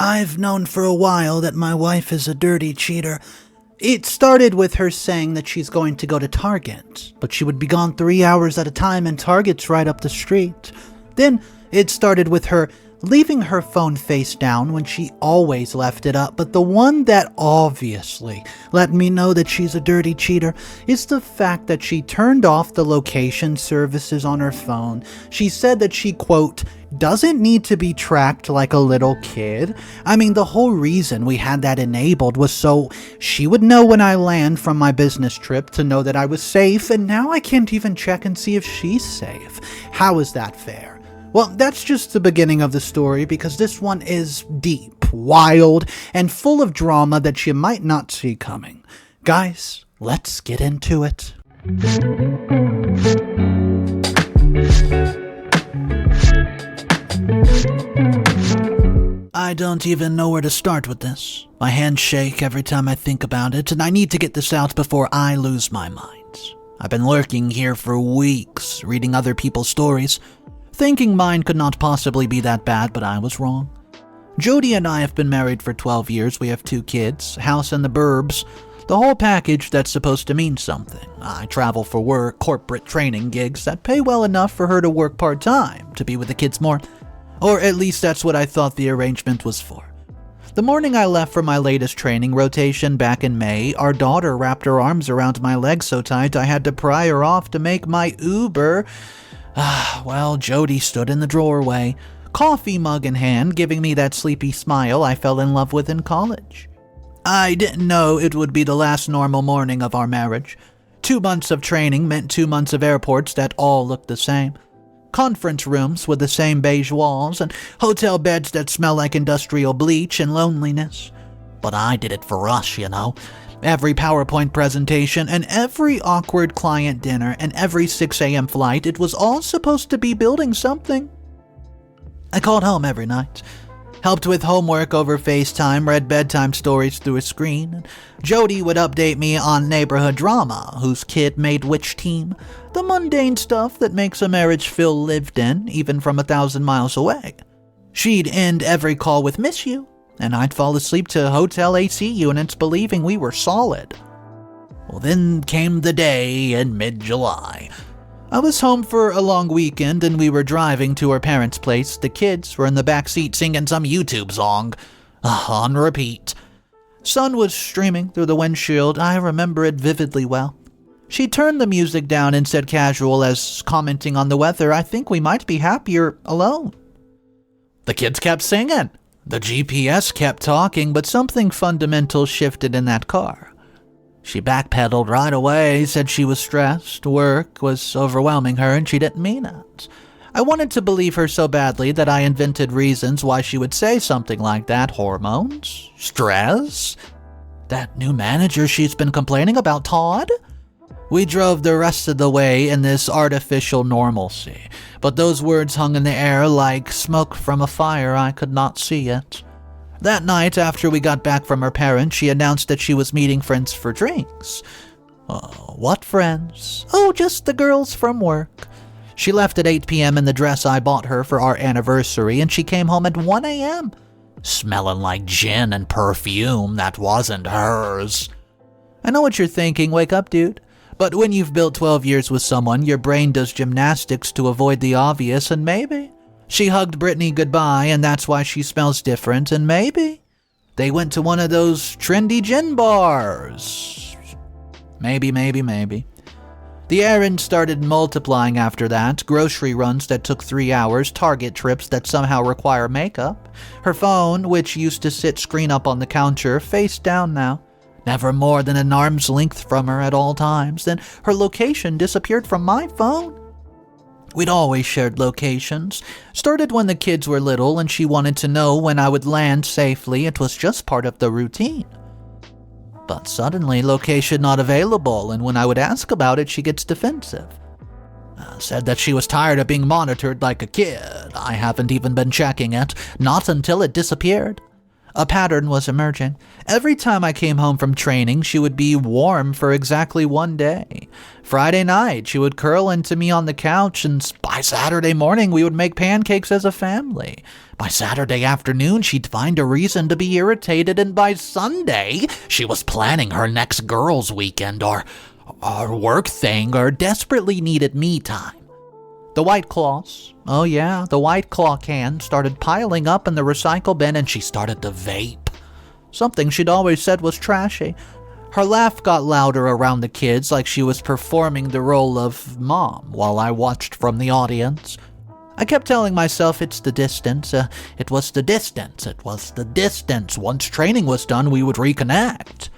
I've known for a while that my wife is a dirty cheater. It started with her saying that she's going to go to Target, but she would be gone 3 hours at a time and Target's right up the street. Then it started with her leaving her phone face down when she always left it up, but the one that obviously let me know that she's a dirty cheater is the fact that she turned off the location services on her phone. She said that she, quote, doesn't need to be tracked like a little kid. I mean, the whole reason we had that enabled was so she would know when I land from my business trip to know that I was safe, and now I can't even check and see if she's safe. How is that fair? Well, that's just the beginning of the story, because this one is deep, wild, and full of drama that you might not see coming. Guys, let's get into it. I don't even know where to start with this. My hands shake every time I think about it, and I need to get this out before I lose my mind. I've been lurking here for weeks, reading other people's stories, thinking mine could not possibly be that bad, but I was wrong. Jody and I have been married for 12 years. We have 2 kids, house in the burbs, the whole package that's supposed to mean something. I travel for work, corporate training gigs that pay well enough for her to work part-time, to be with the kids more. Or at least that's what I thought the arrangement was for. The morning I left for my latest training rotation back in May, our daughter wrapped her arms around my legs so tight I had to pry her off to make my Uber. Well, Jody stood in the doorway, coffee mug in hand, giving me that sleepy smile I fell in love with in college. I didn't know it would be the last normal morning of our marriage. 2 months of training meant 2 months of airports that all looked the same. Conference rooms with the same beige walls, and hotel beds that smell like industrial bleach and loneliness. But I did it for us, you know. Every PowerPoint presentation and every awkward client dinner and every 6 a.m. flight, it was all supposed to be building something. I called home every night, helped with homework over FaceTime, read bedtime stories through a screen, and Jody would update me on neighborhood drama, whose kid made which team, the mundane stuff that makes a marriage feel lived in, even from 1,000 miles away. She'd end every call with "miss you," and I'd fall asleep to hotel AC units believing we were solid. Well, then came the day in mid-July. I was home for a long weekend and we were driving to our parents' place. The kids were in the back seat singing some YouTube song, on repeat. Sun was streaming through the windshield. I remember it vividly well. She turned the music down and said casual as commenting on the weather, "I think we might be happier alone." The kids kept singing. The GPS kept talking, but something fundamental shifted in that car. She backpedaled right away, said she was stressed, work was overwhelming her, and she didn't mean it. I wanted to believe her so badly that I invented reasons why she would say something like that. Hormones? Stress? That new manager she's been complaining about, Todd? We drove the rest of the way in this artificial normalcy, but those words hung in the air like smoke from a fire. I could not see it. That night, after we got back from her parents, she announced that she was meeting friends for drinks. Oh, what friends? Oh, just the girls from work. She left at 8 p.m. in the dress I bought her for our anniversary, and she came home at 1 a.m., smelling like gin and perfume that wasn't hers. I know what you're thinking. Wake up, dude. But when you've built 12 years with someone, your brain does gymnastics to avoid the obvious, and maybe she hugged Brittany goodbye and that's why she smells different, and maybe they went to one of those trendy gin bars. Maybe. The errands started multiplying after that. Grocery runs that took 3 hours, Target trips that somehow require makeup. Her phone, which used to sit screen up on the counter, face down now. Never more than an arm's length from her at all times. Then her location disappeared from my phone. We'd always shared locations. Started when the kids were little and she wanted to know when I would land safely. It was just part of the routine. But suddenly, location not available, and when I would ask about it, she gets defensive. Said that she was tired of being monitored like a kid. I haven't even been checking it, not until it disappeared. A pattern was emerging. Every time I came home from training, she would be warm for exactly one day. Friday night, she would curl into me on the couch, and by Saturday morning, we would make pancakes as a family. By Saturday afternoon, she'd find a reason to be irritated, and by Sunday, she was planning her next girls' weekend or work thing or desperately needed me time. The White Claws, oh yeah, the White Claw can started piling up in the recycle bin, and she started to vape. Something she'd always said was trashy. Her laugh got louder around the kids like she was performing the role of mom while I watched from the audience. I kept telling myself it was the distance. Once training was done, we would reconnect.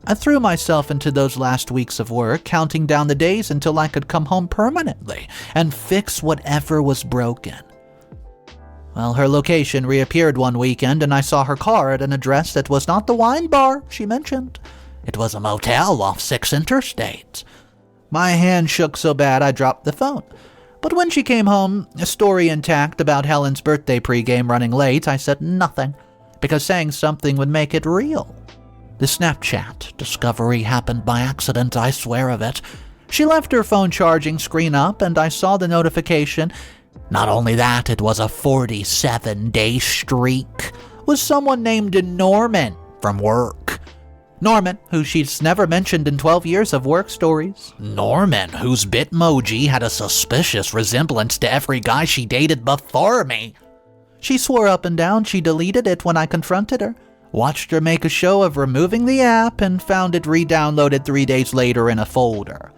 I threw myself into those last weeks of work, counting down the days until I could come home permanently and fix whatever was broken. Well, her location reappeared one weekend, and I saw her car at an address that was not the wine bar she mentioned. It was a motel off 6 interstates. My hand shook so bad I dropped the phone. But when she came home, a story intact about Helen's birthday pregame running late, I said nothing, because saying something would make it real. The Snapchat discovery happened by accident, I swear of it. She left her phone charging screen up, and I saw the notification. Not only that, it was a 47-day streak with someone named Norman from work. Norman, who she's never mentioned in 12 years of work stories. Norman, whose Bitmoji had a suspicious resemblance to every guy she dated before me. She swore up and down she deleted it when I confronted her. Watched her make a show of removing the app and found it re-downloaded 3 days later in a folder.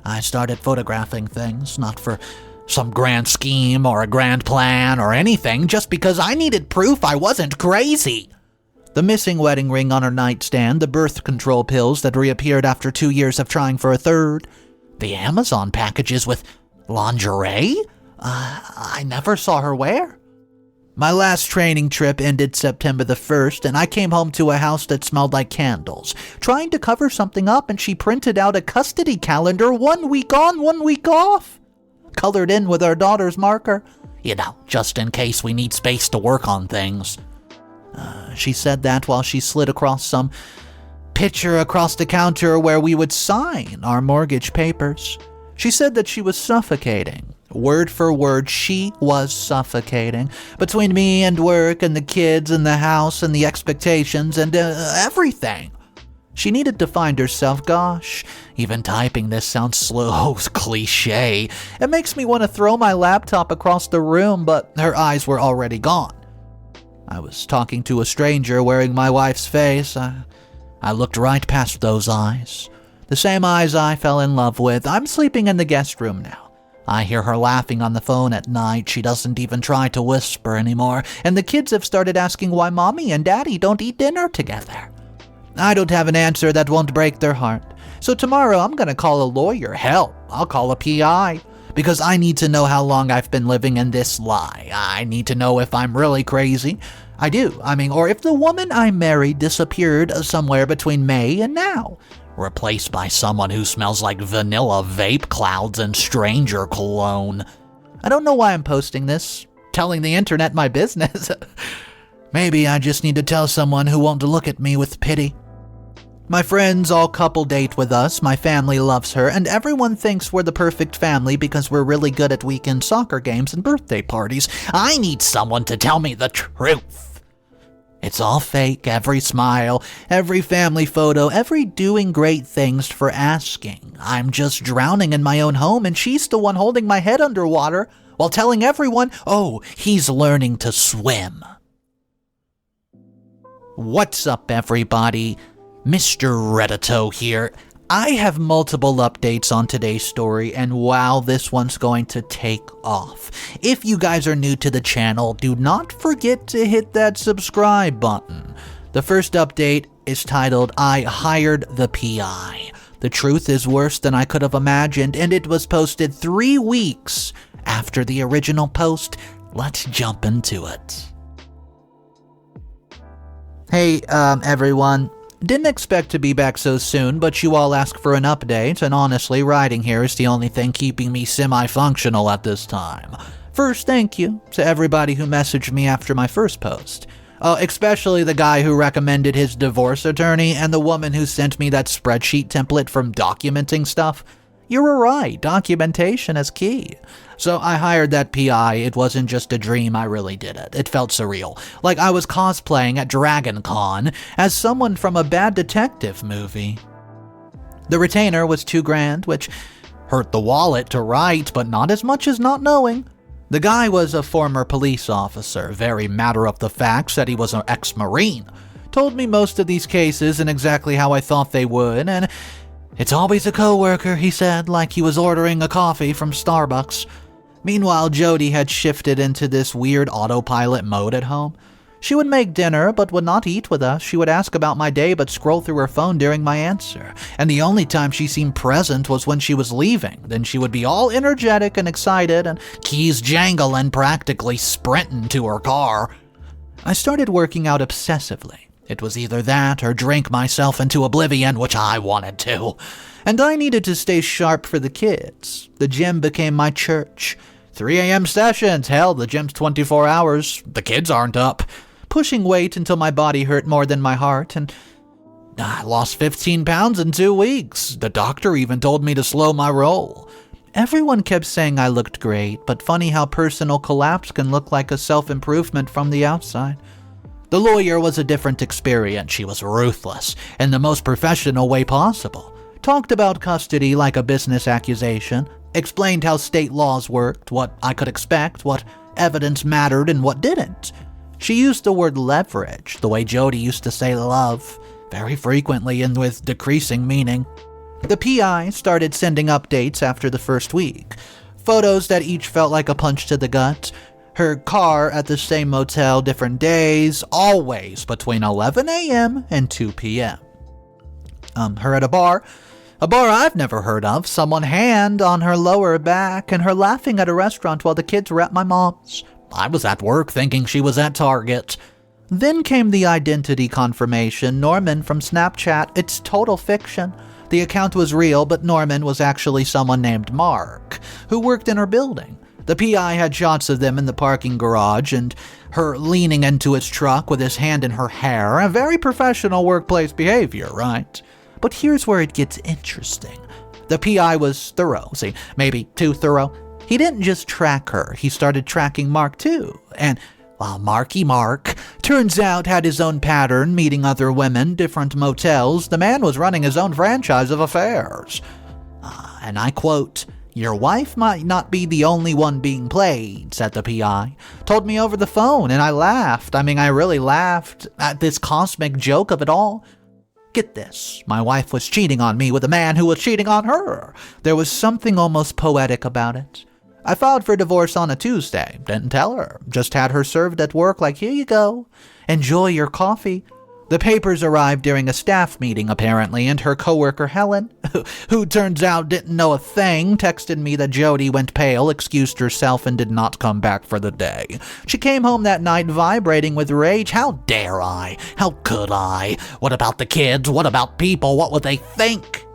I started photographing things, not for some grand scheme or a grand plan or anything, just because I needed proof I wasn't crazy. The missing wedding ring on her nightstand, the birth control pills that reappeared after 2 years of trying for a third, the Amazon packages with lingerie I never saw her wear. My last training trip ended September the 1st, and I came home to a house that smelled like candles, trying to cover something up, and she printed out a custody calendar 1 week on, 1 week off, colored in with our daughter's marker, just in case we need space to work on things. She said that while she slid across some picture across the counter where we would sign our mortgage papers. She said that she was suffocating. Word for word, she was suffocating. Between me and work and the kids and the house and the expectations and everything. She needed to find herself. Gosh, even typing this sounds slow, cliche. It makes me want to throw my laptop across the room, but her eyes were already gone. I was talking to a stranger wearing my wife's face. I looked right past those eyes. The same eyes I fell in love with. I'm sleeping in the guest room now. I hear her laughing on the phone at night. She doesn't even try to whisper anymore, and the kids have started asking why mommy and daddy don't eat dinner together. I don't have an answer that won't break their heart. So tomorrow I'm gonna call a lawyer. Hell, I'll call a PI. Because I need to know how long I've been living in this lie. I need to know if I'm really crazy. I do. Or if the woman I married disappeared somewhere between May and now. Replaced by someone who smells like vanilla vape clouds and stranger cologne. I don't know why I'm posting this, telling the internet my business. Maybe I just need to tell someone who won't look at me with pity. My friends all couple date with us, my family loves her, and everyone thinks we're the perfect family because we're really good at weekend soccer games and birthday parties. I need someone to tell me the truth. It's all fake, every smile, every family photo, every doing great things for asking. I'm just drowning in my own home, and she's the one holding my head underwater while telling everyone, oh, he's learning to swim. What's up, everybody? Mr. Reddito here. I have multiple updates on today's story, and wow, this one's going to take off. If you guys are new to the channel, do not forget to hit that subscribe button. The first update is titled, I Hired the PI. The truth is worse than I could have imagined, and it was posted 3 weeks after the original post. Let's jump into it. Hey, everyone. Didn't expect to be back so soon, but you all asked for an update, and honestly, writing here is the only thing keeping me semi-functional at this time. First, thank you to everybody who messaged me after my first post. Especially the guy who recommended his divorce attorney and the woman who sent me that spreadsheet template from documenting stuff. You were right, documentation is key. So I hired that PI. It wasn't just a dream, I really did it. It felt surreal, like I was cosplaying at Dragon Con as someone from a bad detective movie. The retainer was $2,000, which hurt the wallet to write, but not as much as not knowing. The guy was a former police officer, very matter of the fact, said he was an ex-Marine. Told me most of these cases and exactly how I thought they would, and it's always a coworker, he said, like he was ordering a coffee from Starbucks. Meanwhile, Jody had shifted into this weird autopilot mode at home. She would make dinner, but would not eat with us. She would ask about my day, but scroll through her phone during my answer. And the only time she seemed present was when she was leaving. Then she would be all energetic and excited, and keys jangling, practically sprinting to her car. I started working out obsessively. It was either that or drink myself into oblivion, which I wanted to. And I needed to stay sharp for the kids. The gym became my church. 3 a.m. sessions. Hell, the gym's 24 hours. The kids aren't up. Pushing weight until my body hurt more than my heart, and I lost 15 pounds in 2 weeks. The doctor even told me to slow my roll. Everyone kept saying I looked great, but funny how personal collapse can look like a self-improvement from the outside. The lawyer was a different experience. She was ruthless, in the most professional way possible. Talked about custody like a business accusation, explained how state laws worked, what I could expect, what evidence mattered and what didn't. She used the word leverage, the way Jody used to say love, very frequently and with decreasing meaning. The PI started sending updates after the first week. Photos that each felt like a punch to the gut. Her car at the same motel different days, always between 11 a.m. and 2 p.m. Her at a bar I've never heard of, someone hand on her lower back, and her laughing at a restaurant while the kids were at my mom's. I was at work thinking she was at Target. Then came the identity confirmation. Norman from Snapchat. It's total fiction. The account was real, but Norman was actually someone named Mark, who worked in her building. The PI had shots of them in the parking garage and her leaning into his truck with his hand in her hair. A very professional workplace behavior, right? But here's where it gets interesting. The PI was thorough. See, maybe too thorough. He didn't just track her, he started tracking Mark too. And, well, Marky Mark, turns out had his own pattern, meeting other women, different motels. The man was running his own franchise of affairs. And I quote, "Your wife might not be the only one being played," said the PI. Told me over the phone, and I laughed. I really laughed at this cosmic joke of it all. Get this, my wife was cheating on me with a man who was cheating on her. There was something almost poetic about it. I filed for divorce on a Tuesday. Didn't tell her. Just had her served at work like, here you go. Enjoy your coffee. The papers arrived during a staff meeting, apparently, and her coworker Helen, who turns out didn't know a thing, texted me that Jody went pale, excused herself, and did not come back for the day. She came home that night vibrating with rage. How dare I? How could I? What about the kids? What about people? What would they think?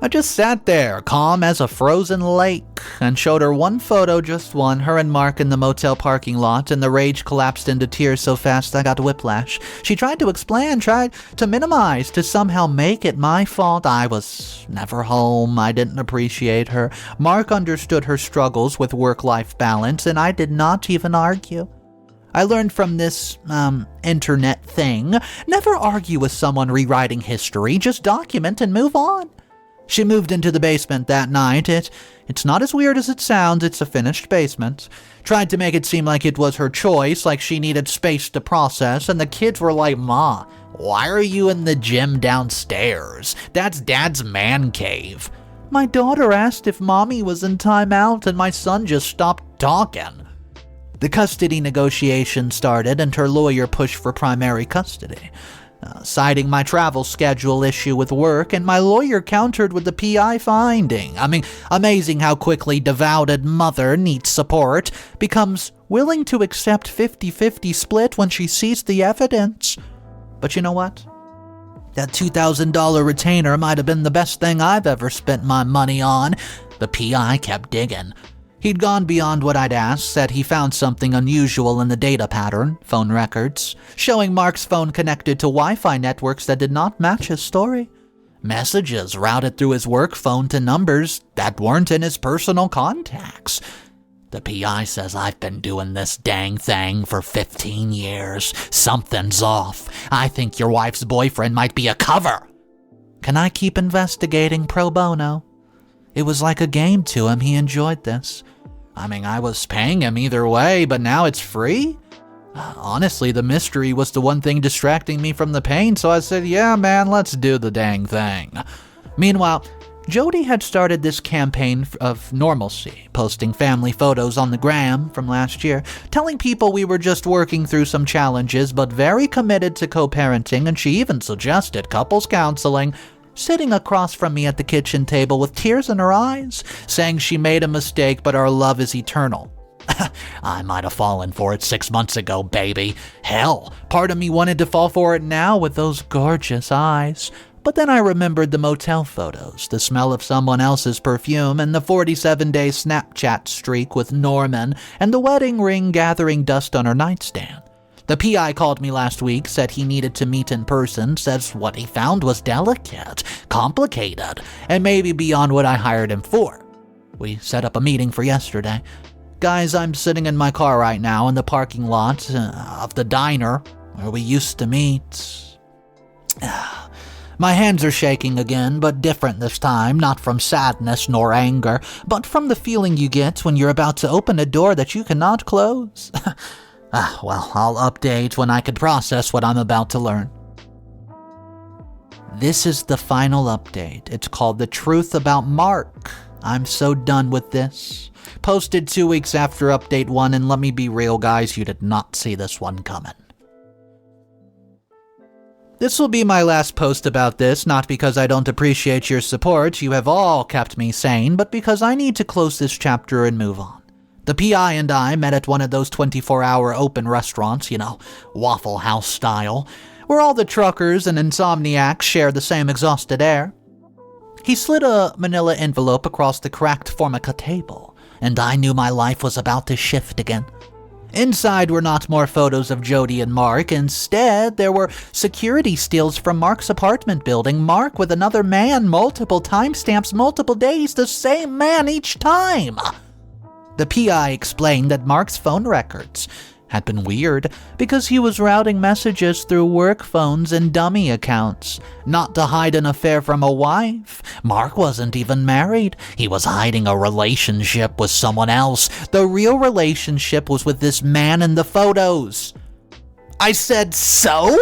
I just sat there, calm as a frozen lake, and showed her one photo, just one, her and Mark in the motel parking lot, and the rage collapsed into tears so fast I got whiplash. She tried to explain, tried to minimize, to somehow make it my fault. I was never home. I didn't appreciate her. Mark understood her struggles with work-life balance, and I did not even argue. I learned from this, internet thing, never argue with someone rewriting history, just document and move on. She moved into the basement that night. It's not as weird as it sounds. It's a finished basement. Tried to make it seem like it was her choice, like she needed space to process, and the kids were like, "Ma, why are you in the gym downstairs? That's Dad's man cave." My daughter asked if Mommy was in timeout, and my son just stopped talking. The custody negotiation started, and her lawyer pushed for primary custody. Citing my travel schedule issue with work, and my lawyer countered with the PI finding. Amazing how quickly devoted mother needs support becomes willing to accept 50-50 split when she sees the evidence. But you know what? That $2,000 retainer might have been the best thing I've ever spent my money on. The PI kept digging. He'd gone beyond what I'd asked, said he found something unusual in the data pattern, phone records, showing Mark's phone connected to Wi-Fi networks that did not match his story. Messages routed through his work phone to numbers that weren't in his personal contacts. The PI says I've been doing this dang thing for 15 years. Something's off. I think your wife's boyfriend might be a cover. Can I keep investigating pro bono? It was like a game to him. He enjoyed this. I was paying him either way, but now it's free? Honestly, the mystery was the one thing distracting me from the pain, so I said, yeah, man, let's do the dang thing. Meanwhile, Jody had started this campaign of normalcy, posting family photos on the gram from last year, telling people we were just working through some challenges, but very committed to co-parenting, and she even suggested couples counseling, sitting across from me at the kitchen table with tears in her eyes, saying she made a mistake, but our love is eternal. I might have fallen for it 6 months ago, baby. Hell, part of me wanted to fall for it now with those gorgeous eyes. But then I remembered the motel photos, the smell of someone else's perfume, and the 47-day Snapchat streak with Norman, and the wedding ring gathering dust on her nightstand. The PI called me last week, said he needed to meet in person, says what he found was delicate, complicated, and maybe beyond what I hired him for. We set up a meeting for yesterday. Guys, I'm sitting in my car right now in the parking lot of the diner where we used to meet. My hands are shaking again, but different this time, not from sadness nor anger, but from the feeling you get when you're about to open a door that you cannot close. Well, I'll update when I can process what I'm about to learn. This is the final update. It's called The Truth About Mark. I'm so done with this. Posted 2 weeks after update 1, and let me be real, guys, you did not see this one coming. This will be my last post about this, not because I don't appreciate your support, you have all kept me sane, but because I need to close this chapter and move on. The PI and I met at one of those 24-hour open restaurants, Waffle House style, where all the truckers and insomniacs share the same exhausted air. He slid a manila envelope across the cracked Formica table, and I knew my life was about to shift again. Inside were not more photos of Jody and Mark. Instead, there were security stills from Mark's apartment building. Mark with another man, multiple timestamps, multiple days, the same man each time. The PI explained that Mark's phone records had been weird because he was routing messages through work phones and dummy accounts, not to hide an affair from a wife. Mark wasn't even married. He was hiding a relationship with someone else. The real relationship was with this man in the photos. I said, so?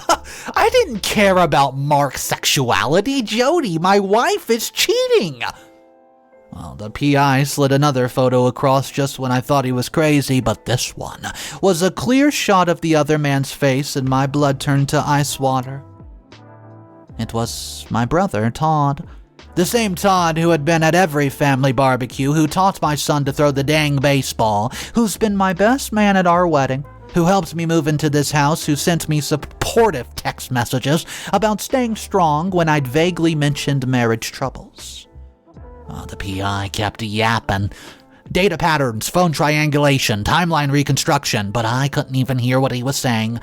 I didn't care about Mark's sexuality. Jody, my wife, is cheating. Well, the PI slid another photo across just when I thought he was crazy, but this one was a clear shot of the other man's face, and my blood turned to ice water. It was my brother, Todd. The same Todd who had been at every family barbecue, who taught my son to throw the dang baseball, who's been my best man at our wedding, who helped me move into this house, who sent me supportive text messages about staying strong when I'd vaguely mentioned marriage troubles. The PI kept yapping. Data patterns, phone triangulation, timeline reconstruction, but I couldn't even hear what he was saying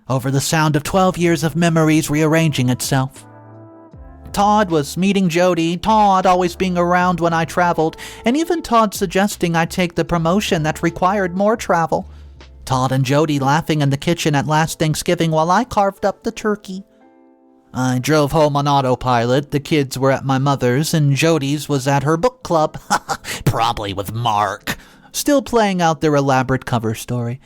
over the sound of 12 years of memories rearranging itself. Todd was meeting Jody, Todd always being around when I traveled, and even Todd suggesting I take the promotion that required more travel. Todd and Jody laughing in the kitchen at last Thanksgiving while I carved up the turkey. I drove home on autopilot, the kids were at my mother's, and Jody's was at her book club, probably with Mark, still playing out their elaborate cover story.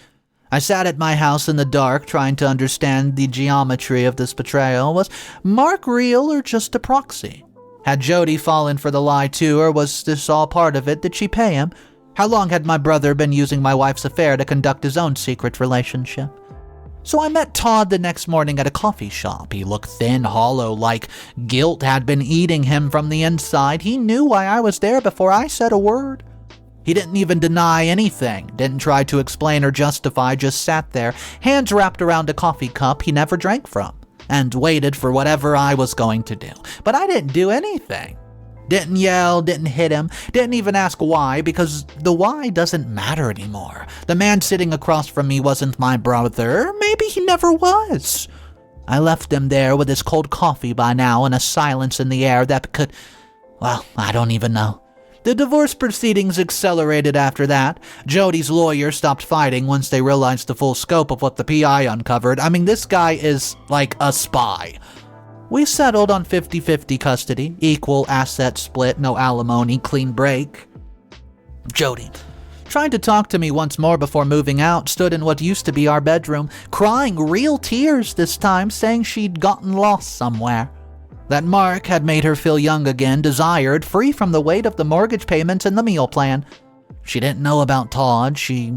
I sat at my house in the dark trying to understand the geometry of this betrayal. Was Mark real or just a proxy? Had Jody fallen for the lie too, or was this all part of it? Did she pay him? How long had my brother been using my wife's affair to conduct his own secret relationship? So I met Todd the next morning at a coffee shop. He looked thin, hollow, like guilt had been eating him from the inside. He knew why I was there before I said a word. He didn't even deny anything, didn't try to explain or justify, just sat there, hands wrapped around a coffee cup he never drank from, and waited for whatever I was going to do. But I didn't do anything. Didn't yell, didn't hit him, didn't even ask why, because the why doesn't matter anymore. The man sitting across from me wasn't my brother. Maybe he never was. I left him there with his cold coffee by now and a silence in the air that could, well, I don't even know. The divorce proceedings accelerated after that. Jody's lawyer stopped fighting once they realized the full scope of what the PI uncovered. I mean, this guy is like a spy. We settled on 50-50 custody, equal asset split, no alimony, clean break. Jody tried to talk to me once more before moving out, stood in what used to be our bedroom, crying real tears this time, saying she'd gotten lost somewhere. That Mark had made her feel young again, desired, free from the weight of the mortgage payments and the meal plan. She didn't know about Todd. She's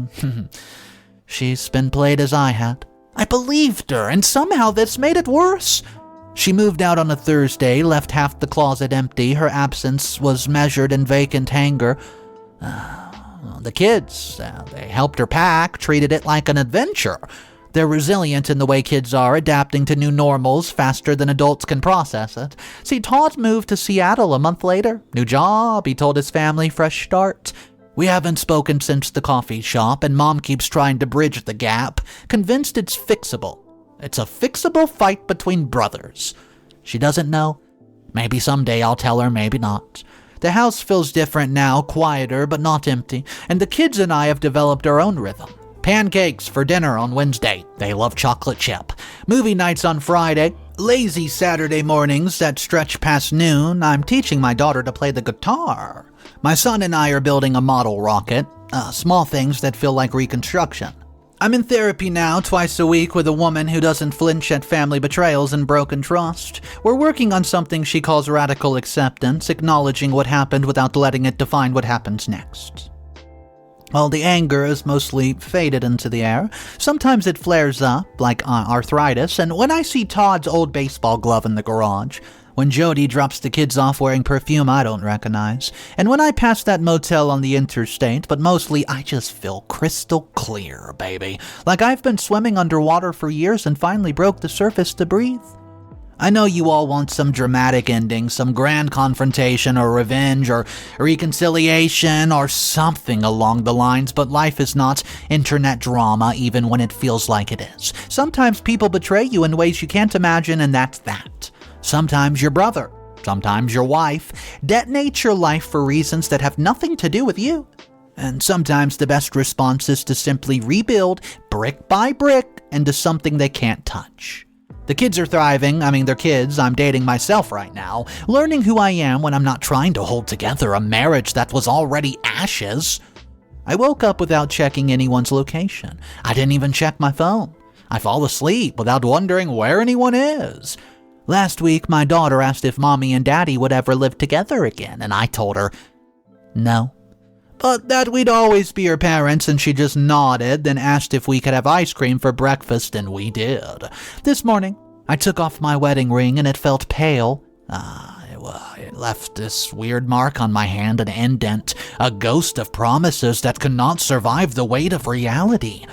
been played as I had. I believed her, and somehow this made it worse. She moved out on a Thursday, left half the closet empty. Her absence was measured in vacant hanger. The kids, they helped her pack, treated it like an adventure. They're resilient in the way kids are, adapting to new normals faster than adults can process it. See, Todd moved to Seattle a month later. New job, he told his family, fresh start. We haven't spoken since the coffee shop, and Mom keeps trying to bridge the gap, convinced it's fixable. It's a fixable fight between brothers. She doesn't know. Maybe someday I'll tell her, maybe not. The house feels different now, quieter but not empty, and the kids and I have developed our own rhythm. Pancakes for dinner on Wednesday. They love chocolate chip. Movie nights on Friday. Lazy Saturday mornings that stretch past noon. I'm teaching my daughter to play the guitar. My son and I are building a model rocket. Small things that feel like reconstruction. I'm in therapy now, twice a week, with a woman who doesn't flinch at family betrayals and broken trust. We're working on something she calls radical acceptance, acknowledging what happened without letting it define what happens next. Well, the anger is mostly faded into the air. Sometimes it flares up, like arthritis, and when I see Todd's old baseball glove in the garage, when Jody drops the kids off wearing perfume I don't recognize, and when I pass that motel on the interstate, but mostly I just feel crystal clear, baby. Like I've been swimming underwater for years and finally broke the surface to breathe. I know you all want some dramatic ending, some grand confrontation or revenge or reconciliation or something along the lines, but life is not internet drama even when it feels like it is. Sometimes people betray you in ways you can't imagine, and that's that. Sometimes your brother, sometimes your wife, detonate your life for reasons that have nothing to do with you. And sometimes the best response is to simply rebuild brick by brick into something they can't touch. The kids are thriving. They're kids. I'm dating myself right now, learning who I am when I'm not trying to hold together a marriage that was already ashes. I woke up without checking anyone's location. I didn't even check my phone. I fall asleep without wondering where anyone is. Last week, my daughter asked if Mommy and Daddy would ever live together again, and I told her no. But that we'd always be her parents, and she just nodded, then asked if we could have ice cream for breakfast, and we did. This morning, I took off my wedding ring, and it felt pale. It left this weird mark on my hand, an indent, a ghost of promises that could not survive the weight of reality.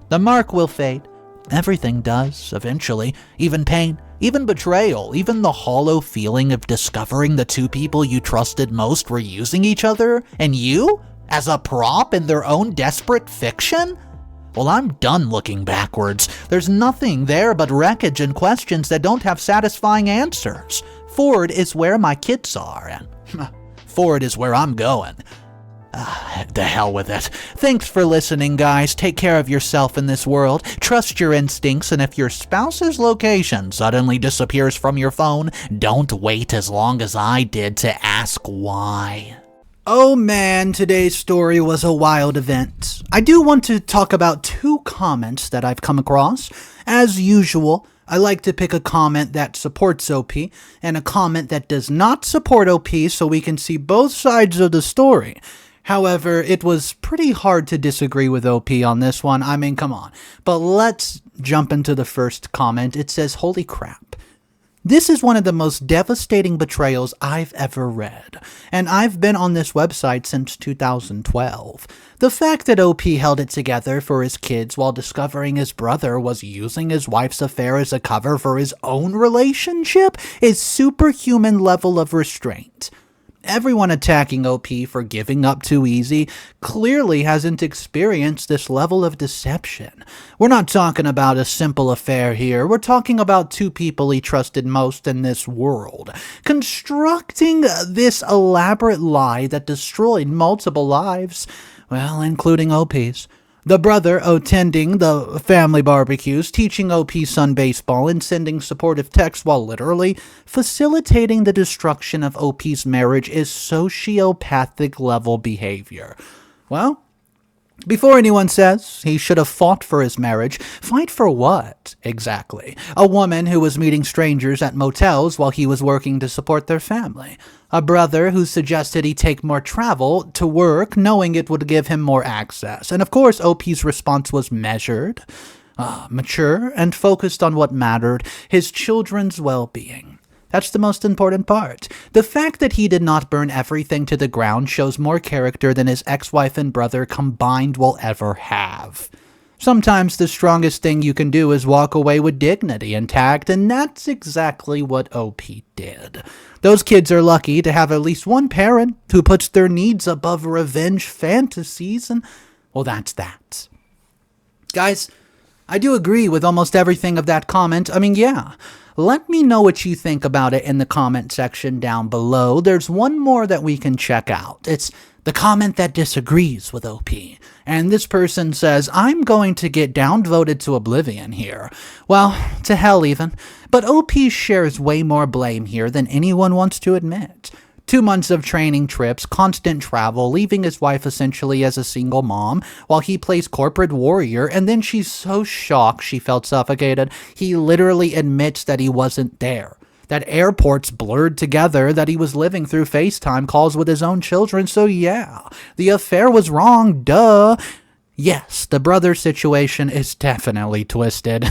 The mark will fade. Everything does, eventually. Even pain, even betrayal, even the hollow feeling of discovering the two people you trusted most were using each other, and you? As a prop in their own desperate fiction? Well, I'm done looking backwards. There's nothing there but wreckage and questions that don't have satisfying answers. Forward is where my kids are, and forward is where I'm going. The hell with it. Thanks for listening, guys. Take care of yourself in this world. Trust your instincts, and if your spouse's location suddenly disappears from your phone, don't wait as long as I did to ask why. Oh man, today's story was a wild event. I do want to talk about two comments that I've come across. As usual, I like to pick a comment that supports OP and a comment that does not support OP so we can see both sides of the story. However, it was pretty hard to disagree with OP on this one. Come on. But let's jump into the first comment. It says, "Holy crap. This is one of the most devastating betrayals I've ever read, and I've been on this website since 2012. The fact that OP held it together for his kids while discovering his brother was using his wife's affair as a cover for his own relationship is superhuman level of restraint. everyone attacking OP for giving up too easy clearly hasn't experienced this level of deception. We're not talking about a simple affair here. We're talking about two people he trusted most in this world, constructing this elaborate lie that destroyed multiple lives, well, including OP's. The brother attending the family barbecues, teaching OP's son baseball, and sending supportive texts while literally facilitating the destruction of OP's marriage is sociopathic level behavior. Well, before anyone says he should have fought for his marriage, fight for what, exactly? A woman who was meeting strangers at motels while he was working to support their family. A brother who suggested he take more travel to work, knowing it would give him more access. And of course, OP's response was measured, mature, and focused on what mattered, his children's well-being. That's the most important part. The fact that he did not burn everything to the ground shows more character than his ex-wife and brother combined will ever have. Sometimes the strongest thing you can do is walk away with dignity intact, and that's exactly what OP did. Those kids are lucky to have at least one parent who puts their needs above revenge fantasies, and, well, that's that. Guys, I do agree with almost everything of that comment. Yeah. Let me know what you think about it in the comment section down below. There's one more that we can check out. It's the comment that disagrees with OP. And this person says, I'm going to get downvoted to oblivion here. Well, to hell even. But OP shares way more blame here than anyone wants to admit. 2 months of training trips, constant travel, leaving his wife essentially as a single mom, while he plays corporate warrior, and then she's so shocked she felt suffocated, he literally admits that he wasn't there. That airports blurred together, that he was living through FaceTime calls with his own children, so yeah, the affair was wrong, duh. Yes, the brother situation is definitely twisted.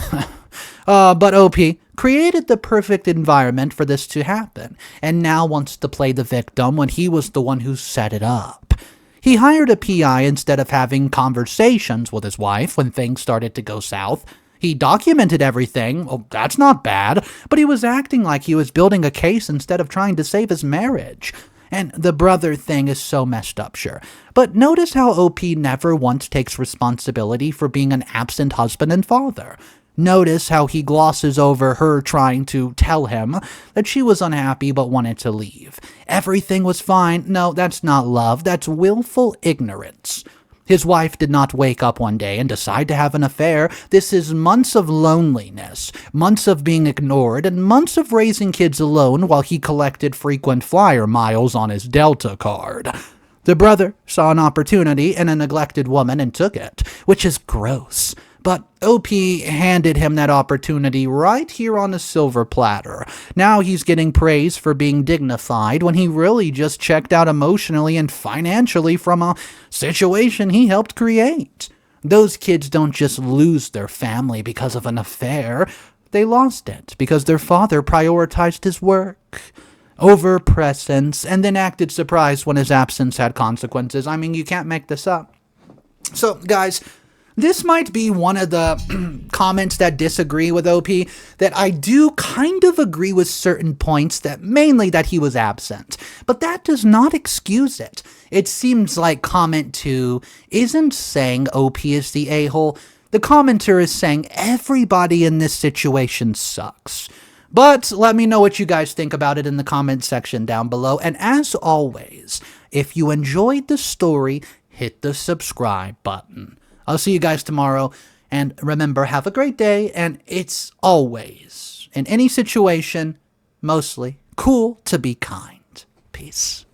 But OP created the perfect environment for this to happen, and now wants to play the victim when he was the one who set it up. He hired a PI instead of having conversations with his wife when things started to go south. He documented everything, well, that's not bad, but he was acting like he was building a case instead of trying to save his marriage. And the brother thing is so messed up, sure. But notice how OP never once takes responsibility for being an absent husband and father. Notice how he glosses over her trying to tell him that she was unhappy but wanted to leave. Everything was fine. No, that's not love. That's willful ignorance. His wife did not wake up one day and decide to have an affair. This is months of loneliness, months of being ignored, and months of raising kids alone while he collected frequent flyer miles on his Delta card. The brother saw an opportunity in a neglected woman and took it, which is gross. But OP handed him that opportunity right here on a silver platter. Now he's getting praise for being dignified when he really just checked out emotionally and financially from a situation he helped create. Those kids don't just lose their family because of an affair. They lost it because their father prioritized his work over presence and then acted surprised when his absence had consequences. You can't make this up. So, guys, this might be one of the comments that disagree with OP, that I do kind of agree with certain points, that mainly that he was absent. But that does not excuse it. It seems like comment 2 isn't saying OP is the a-hole. The commenter is saying everybody in this situation sucks. But let me know what you guys think about it in the comment section down below. And as always, if you enjoyed the story, hit the subscribe button. I'll see you guys tomorrow, and remember, have a great day, and it's always, in any situation, mostly cool to be kind. Peace.